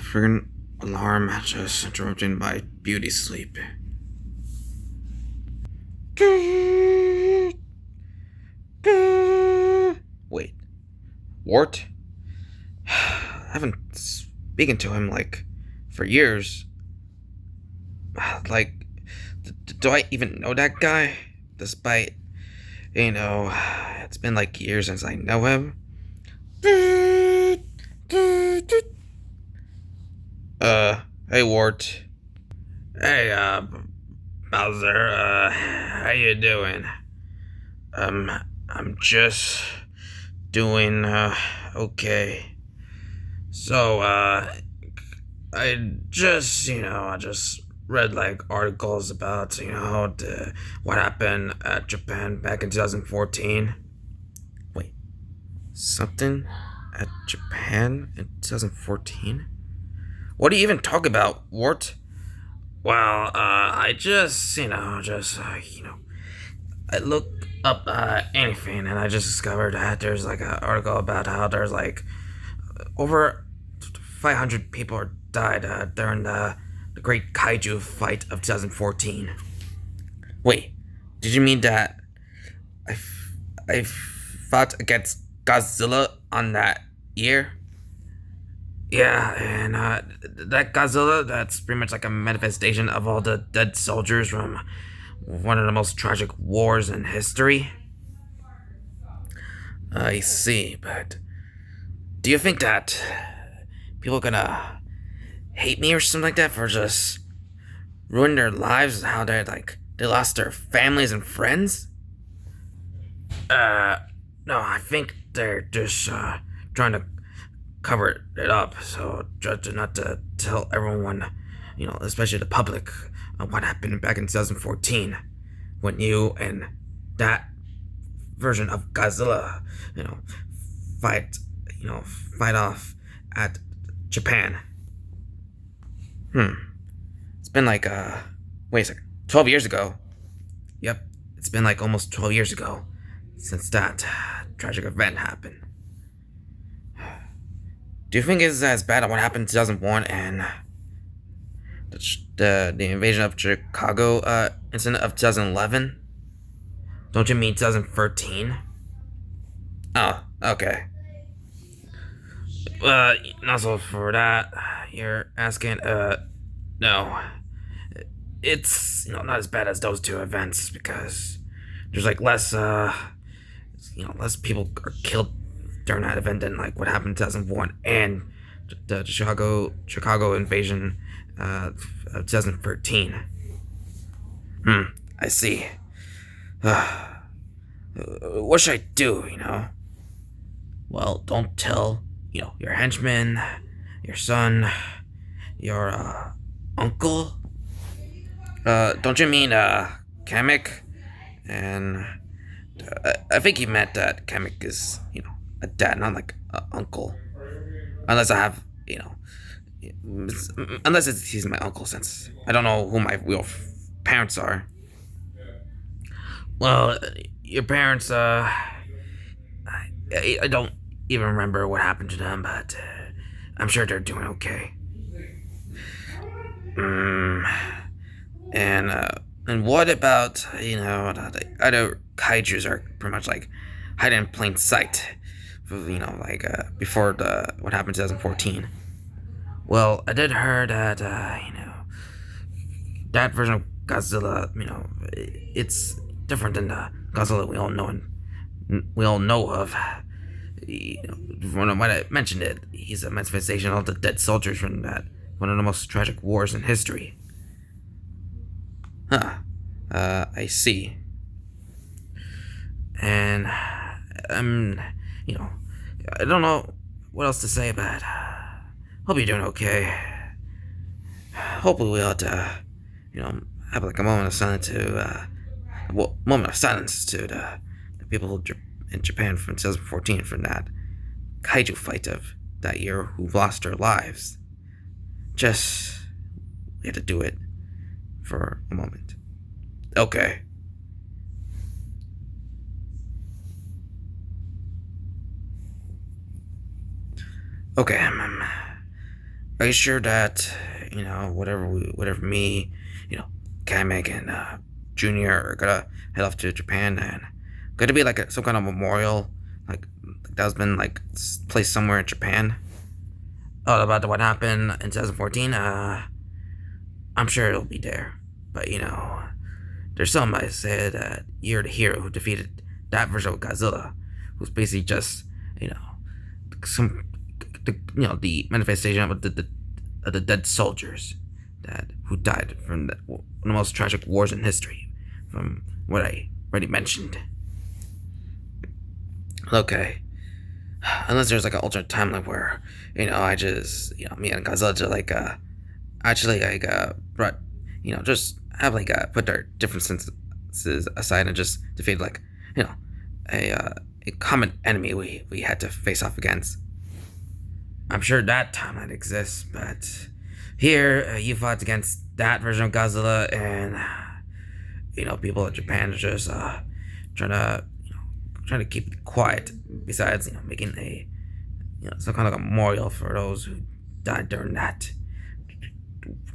Friggin' alarm just interrupting my beauty sleep. Wait, Wart? I haven't spoken to him for years. Like, do I even know that guy? Despite, it's been years since I know him. Hey Wart. Hey, Bowser, how you doing? I'm just doing, okay. So, I just read, articles about, what happened at Japan back in 2014. Wait, something at Japan in 2014? What do you even talk about, Wart? Well, I just, I looked up anything and I just discovered that there's an article about how there's over 500 people died during the great kaiju fight of 2014. Wait, did you mean that I fought against Godzilla on that year? Yeah, and that Godzilla, that's pretty much a manifestation of all the dead soldiers from one of the most tragic wars in history. I see, but do you think that people are gonna hate me or something like that for just ruining their lives? How they lost their families and friends? No, I think they're just trying to cover it up, so just not to tell everyone, especially the public, what happened back in 2014 when you and that version of Godzilla, fight, fight off at Japan. It's been wait a second, 12 years ago. Yep, it's been almost 12 years ago since that tragic event happened. Do you think it's as bad as what happened in 2001 and the invasion of Chicago incident of 2011? Don't you mean 2013? Oh, okay. Also for that, you're asking, no. It's, not as bad as those two events because there's less, less people are killed during that event than what happened in 2001 and the Chicago invasion of 2013. I see. What should I do, Well, don't tell, your henchman, your son, your uncle. Don't you mean Kamek? And I think you meant that Kamek is, a dad, not an uncle. Unless I have, unless he's my uncle, since I don't know who my real parents are. Well, your parents, I don't even remember what happened to them, but I'm sure they're doing okay. And what about, the other kaijus are pretty much hiding in plain sight, before what happened in 2014. Well, I did hear that, that version of Godzilla, it's different than the Godzilla we all know of. When I mentioned it, he's a manifestation of all the dead soldiers from that one of the most tragic wars in history. I see. And I don't know what else to say, but hope you're doing okay. Hopefully we ought to, have a moment of silence to the people in Japan from 2014 from that kaiju fight of that year who lost their lives. just we had to do it for a moment. Okay. Okay, are you sure that whatever me, Kamek and Junior are gonna head off to Japan and gonna be like some kind of memorial, like that's been like placed somewhere in Japan? Oh, about what happened in 2014. I'm sure it'll be there, but there's some might say that you're the hero who defeated that version of Godzilla, who's basically just some the manifestation of the dead soldiers that who died from one of the most tragic wars in history, from what I already mentioned. Okay, unless there's like an alternate timeline where I just me and Godzilla just actually brought just have put their differences aside and just defeated a a common enemy we had to face off against. I'm sure that timeline exists, but here you fought against that version of Godzilla, and people in Japan are just trying to trying to keep it quiet. Besides, making a some kind of a memorial for those who died during that,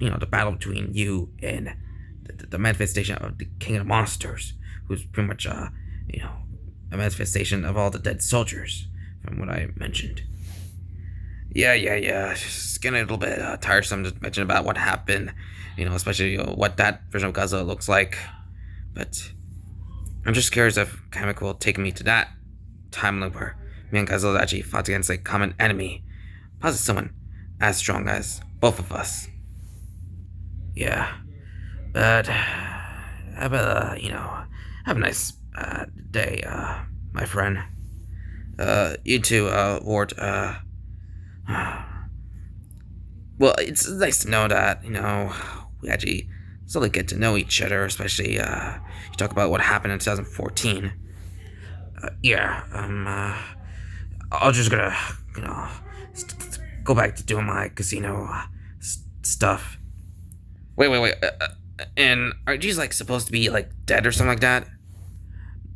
the battle between you and the manifestation of the King of Monsters, who's pretty much a manifestation of all the dead soldiers, from what I mentioned. Yeah. It's getting a little bit tiresome to mention about what happened, especially what that version of Godzilla looks like. But I'm just curious if Kamek will take me to that timeline where me and Godzilla actually fought against a common enemy, possibly someone as strong as both of us. Yeah, but have a nice day, my friend. You too, Ward. Well, it's nice to know that we actually slowly get to know each other, especially you talk about what happened in 2014. Yeah, I'll just gonna go back to doing my casino stuff. Wait. And are these supposed to be dead or something like that?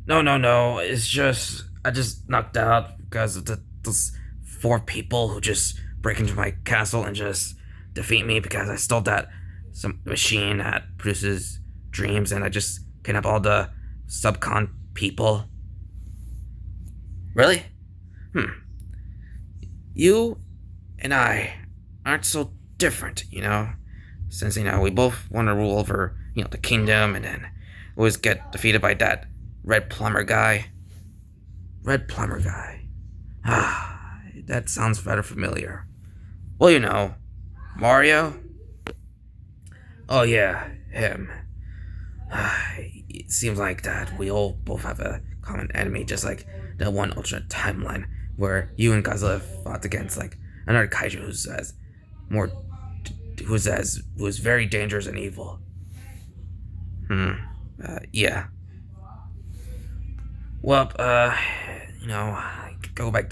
No. It's just I just knocked out because of those four people who just break into my castle and just defeat me because I stole that some machine that produces dreams, and I just kidnapped all the subcon people. Really? You and I aren't so different, since we both want to rule over the kingdom, and then always get defeated by that red plumber guy. Red plumber guy. That sounds rather familiar. Well, Mario? Oh yeah, him. It seems like that we all both have a common enemy, just like that one alternate timeline where you and Godzilla fought against another kaiju more who's very dangerous and evil. Yeah. Well, going back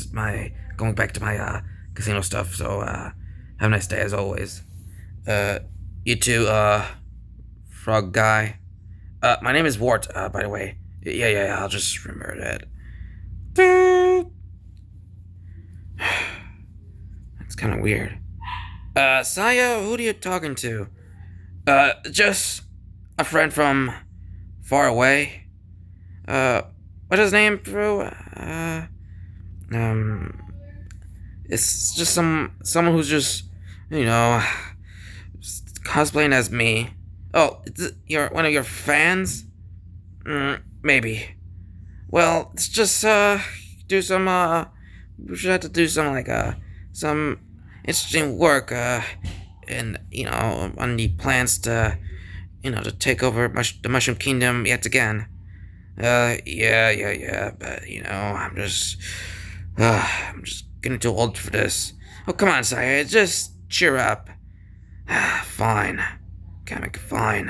to my casino stuff. So have a nice day as always. You too, frog guy. My name is Wart, by the way. Yeah, I'll just remember that. That's kind of weird. Saya, who are you talking to? Just a friend from far away. What's his name, bro? It's just someone who's just, cosplaying as me. Oh, you're one of your fans? Maybe. Well, let's just do some we should have to do some interesting work and on the plans to to take over the Mushroom Kingdom yet again. Yeah, but I'm just getting too old for this. Oh, come on, Saya, just cheer up. Fine. Kamek, fine.